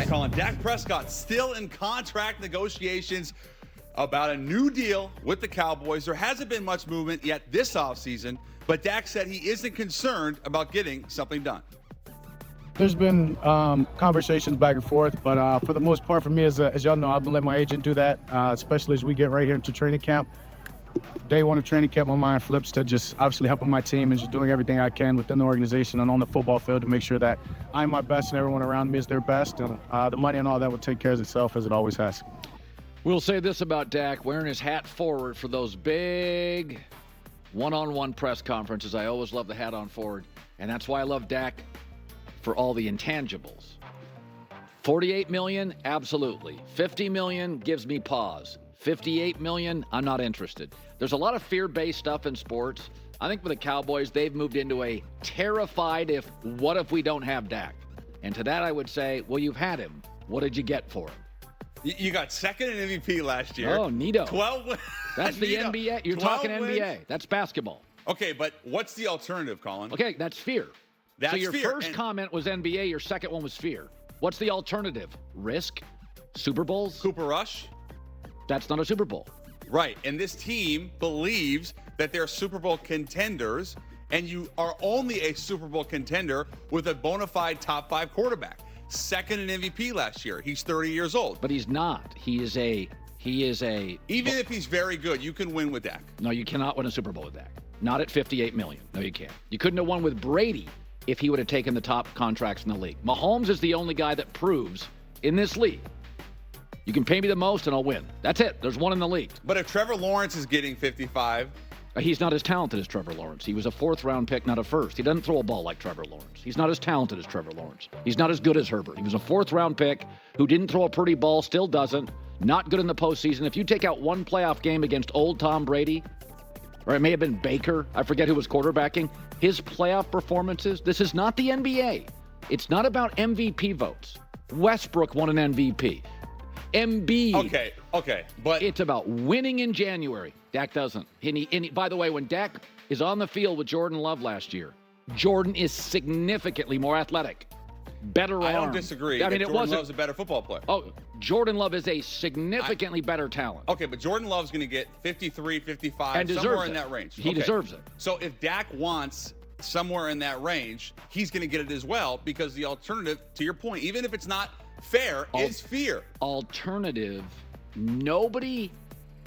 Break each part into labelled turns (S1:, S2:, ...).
S1: right, Colin. Dak Prescott still in contract negotiations about a new deal with the Cowboys. There hasn't been much movement yet this offseason, but Dak said he isn't concerned about getting something done.
S2: There's been conversations back and forth, but for the most part, for me, as y'all know, I've been letting my agent do that, especially as we get right here into training camp. Day one of training camp, my mind flips to just obviously helping my team and just doing everything I can within the organization and on the football field to make sure that I'm my best and everyone around me is their best. And the money and all that will take care of itself, as it always has.
S3: We'll say this about Dak, wearing his hat forward for those big one-on-one press conferences. I always love the hat on forward, and that's why I love Dak for all the intangibles. $48 million, absolutely. $50 million gives me pause. $58 million, I'm not interested. There's a lot of fear-based stuff in sports. I think with the Cowboys, they've moved into a terrified what if we don't have Dak? And to that I would say, well, you've had him. What did you get for him?
S1: You got second in MVP last year.
S3: Oh, neato.
S1: 12 wins.
S3: That's the NBA. You're talking NBA. That's basketball.
S1: Okay, but what's the alternative, Colin?
S3: Okay, that's fear.
S1: That's
S3: so your
S1: fear.
S3: first comment was NBA. Your second one was fear. What's the alternative? Risk? Super Bowls?
S1: Cooper Rush?
S3: That's not a Super Bowl.
S1: Right, and this team believes that they're Super Bowl contenders, and you are only a Super Bowl contender with a bona fide top 5 quarterback. Second in MVP last year. He's 30 years old.
S3: But he's not. He is a.
S1: Even if he's very good, you can win with Dak.
S3: No, you cannot win a Super Bowl with Dak. Not at $58 million. No, you can't. You couldn't have won with Brady if he would have taken the top contracts in the league. Mahomes is the only guy that proves in this league, you can pay me the most and I'll win. That's it. There's one in the league.
S1: But if Trevor Lawrence is getting 55...
S3: He's not as talented as Trevor Lawrence. He was a 4th-round pick, not a 1st. He doesn't throw a ball like Trevor Lawrence. He's not as talented as Trevor Lawrence. He's not as good as Herbert. He was a 4th-round pick who didn't throw a pretty ball, still doesn't. Not good in the postseason. If you take out one playoff game against old Tom Brady, or it may have been Baker, I forget who was quarterbacking, his playoff performances, this is not the NBA. It's not about MVP votes. Westbrook won an MVP. Embiid.
S1: Okay, but
S3: it's about winning in January. Dak doesn't. And by the way, when Dak is on the field with Jordan Love last year, Jordan is significantly more athletic, better arm.
S1: I don't disagree.
S3: I mean,
S1: Jordan Love's a better football player.
S3: Oh, Jordan Love is a significantly better talent.
S1: Okay, but Jordan Love's going to get 53, 55,
S3: and
S1: somewhere in that range.
S3: He deserves it.
S1: So if Dak wants somewhere in that range, he's going to get it as well, because the alternative, to your point, even if it's not fair, is fear.
S3: Alternative, nobody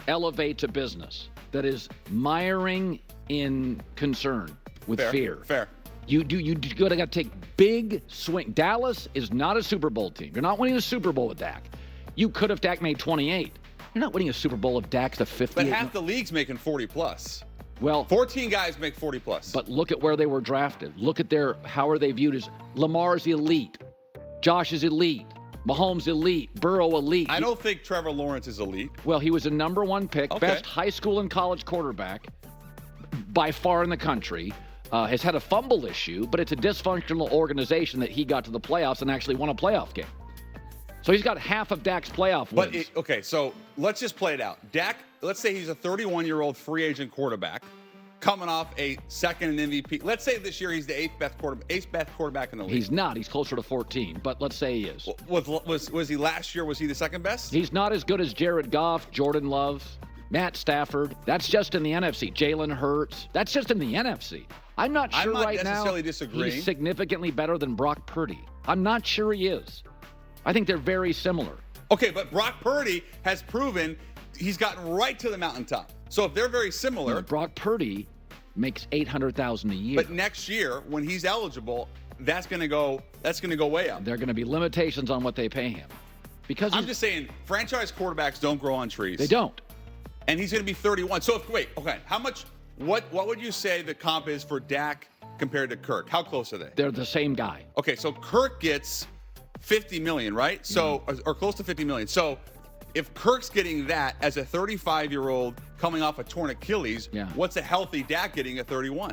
S3: elevates a business that is miring in concern with fear.
S1: Fair.
S3: You got to take big swing. Dallas is not a Super Bowl team. You're not winning a Super Bowl with Dak. You could if Dak made 28. You're not winning a Super Bowl if Dak's the 50.
S1: But half the league's making 40 plus.
S3: Well,
S1: 14 guys make 40 plus.
S3: But look at where they were drafted. Look at how are they viewed as Lamar's elite. Josh is elite. Mahomes elite. Burrow elite.
S1: I don't think Trevor Lawrence is elite.
S3: Well, he was a number 1 pick, best high school and college quarterback by far in the country. Has had a fumble issue, but it's a dysfunctional organization that he got to the playoffs and actually won a playoff game. So he's got half of Dak's playoff wins.
S1: But so let's just play it out. Dak, let's say he's a 31-year-old free agent quarterback coming off a second in MVP. Let's say this year he's the 8th best quarterback in the league.
S3: He's not. He's closer to 14, but let's say he is.
S1: Was he last year? Was he the second best?
S3: He's not as good as Jared Goff, Jordan Love, Matt Stafford. That's just in the NFC. Jalen Hurts. That's just in the NFC. I'm not sure right now.
S1: I'm not necessarily disagreeing.
S3: He's significantly better than Brock Purdy. I'm not sure he is. I think they're very similar.
S1: Okay, but Brock Purdy has proven he's gotten right to the mountaintop. So if they're very similar,
S3: Brock Purdy makes $800,000 a year.
S1: But next year, when he's eligible, that's going to go way up.
S3: There are going to be limitations on what they pay him. Because
S1: I'm just saying, franchise quarterbacks don't grow on trees.
S3: They don't.
S1: And he's going to be 31. So how much? What would you say the comp is for Dak compared to Kirk? How close are they?
S3: They're the same guy.
S1: Okay, so Kirk gets $50 million, right? So or close to $50 million. So if Kirk's getting that as a 35-year-old coming off a torn Achilles, what's a healthy Dak getting at 31?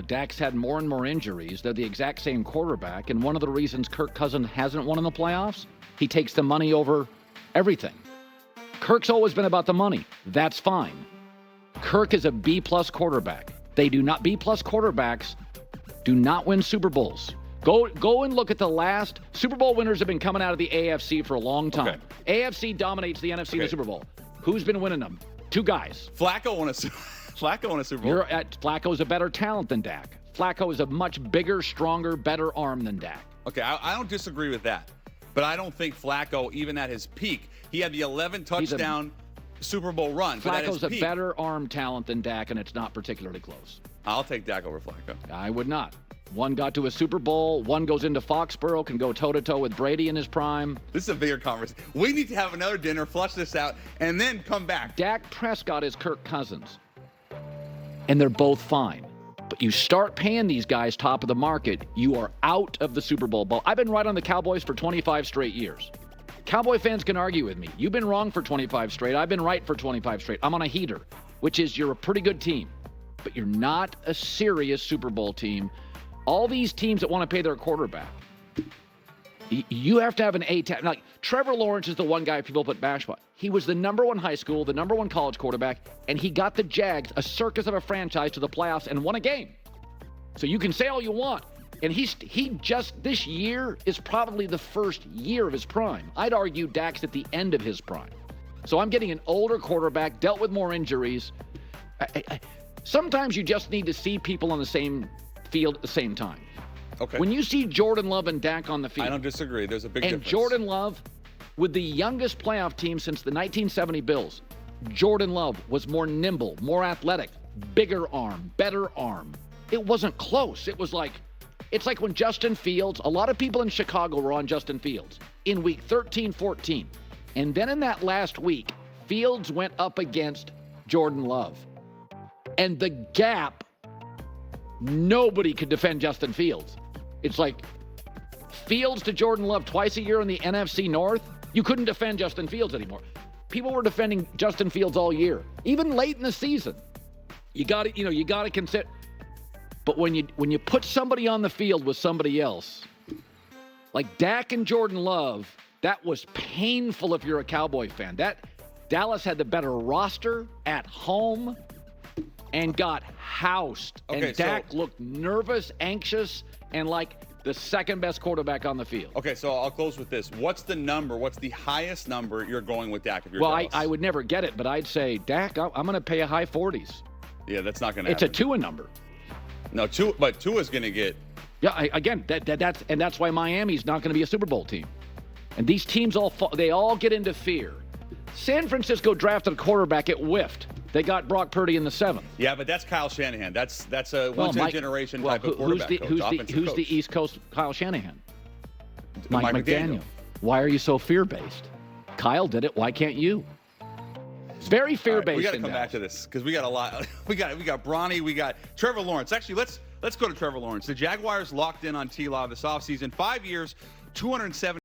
S3: Dak's had more and more injuries. They're the exact same quarterback, and one of the reasons Kirk Cousins hasn't won in the playoffs, he takes the money over everything. Kirk's always been about the money. That's fine. Kirk is a B-plus quarterback. B-plus quarterbacks do not win Super Bowls. Go and look at the last Super Bowl winners have been coming out of the AFC for a long time.
S1: Okay.
S3: AFC dominates the NFC in the Super Bowl. Who's been winning them? 2 guys.
S1: Flacco won a Super Bowl.
S3: Flacco's a better talent than Dak. Flacco is a much bigger, stronger, better arm than Dak.
S1: Okay, I don't disagree with that. But I don't think Flacco, even at his peak, he had the 11 touchdown Super Bowl run.
S3: Flacco's a better arm talent than Dak, and it's not particularly close.
S1: I'll take Dak over Flacco.
S3: I would not. One got to a Super Bowl. One goes into Foxborough, can go toe-to-toe with Brady in his prime.
S1: This is a bigger conversation. We need to have another dinner, flush this out, and then come back.
S3: Dak Prescott is Kirk Cousins, and they're both fine. But you start paying these guys top of the market, you are out of the Super Bowl. I've been right on the Cowboys for 25 straight years. Cowboy fans can argue with me. You've been wrong for 25 straight. I've been right for 25 straight. I'm on a heater, which is you're a pretty good team, but you're not a serious Super Bowl team. All these teams that want to pay their quarterback, you have to have an A-tap. Like, Trevor Lawrence is the one guy people put bash by. He was the number 1 high school, the number 1 college quarterback, and he got the Jags, a circus of a franchise, to the playoffs and won a game. So you can say all you want. And he just, this year is probably the first year of his prime. I'd argue Dak's at the end of his prime. So I'm getting an older quarterback, dealt with more injuries. Sometimes you just need to see people on the same field at the same time.
S1: Okay.
S3: When you see Jordan Love and Dak on the field.
S1: I don't disagree. There's a big difference.
S3: And Jordan Love, with the youngest playoff team since the 1970 Bills, Jordan Love was more nimble, more athletic, bigger arm, better arm. It wasn't close. It's like when Justin Fields, a lot of people in Chicago were on Justin Fields in week 13, 14. And then in that last week, Fields went up against Jordan Love. And the gap, nobody could defend Justin Fields. It's like Fields to Jordan Love twice a year in the NFC North. You couldn't defend Justin Fields anymore. People were defending Justin Fields all year, even late in the season. You got to consider. But when you put somebody on the field with somebody else, like Dak and Jordan Love, that was painful if you're a Cowboy fan. Dallas had the better roster at home and got housed.
S1: Okay,
S3: and Dak looked nervous, anxious, and like the second best quarterback on the field.
S1: Okay, so I'll close with this. What's the highest number you're going with Dak if you're
S3: Well,
S1: Dallas?
S3: I would never get it, but I'd say, Dak, I'm going to pay a high 40s.
S1: Yeah, that's not going to
S3: It's
S1: happen.
S3: a Tua number.
S1: No, but Tua's going to get...
S3: Yeah, that's why Miami's not going to be a Super Bowl team. And these teams all get into fear. San Francisco drafted a quarterback, it whiffed. They got Brock Purdy in the 7th.
S1: Yeah, but that's Kyle Shanahan. That's a once-in-a-generation type of quarterback coach,
S3: who's
S1: coach.
S3: the East Coast Kyle Shanahan?
S1: Mike McDaniel.
S3: Why are you so fear-based? Kyle did it. Why can't you? It's very fear-based.
S1: Right, we got to come back to this because we got a lot. We got Bronny. We got Trevor Lawrence. Actually, let's go to Trevor Lawrence. The Jaguars locked in on T-Law this offseason. 5 years, $270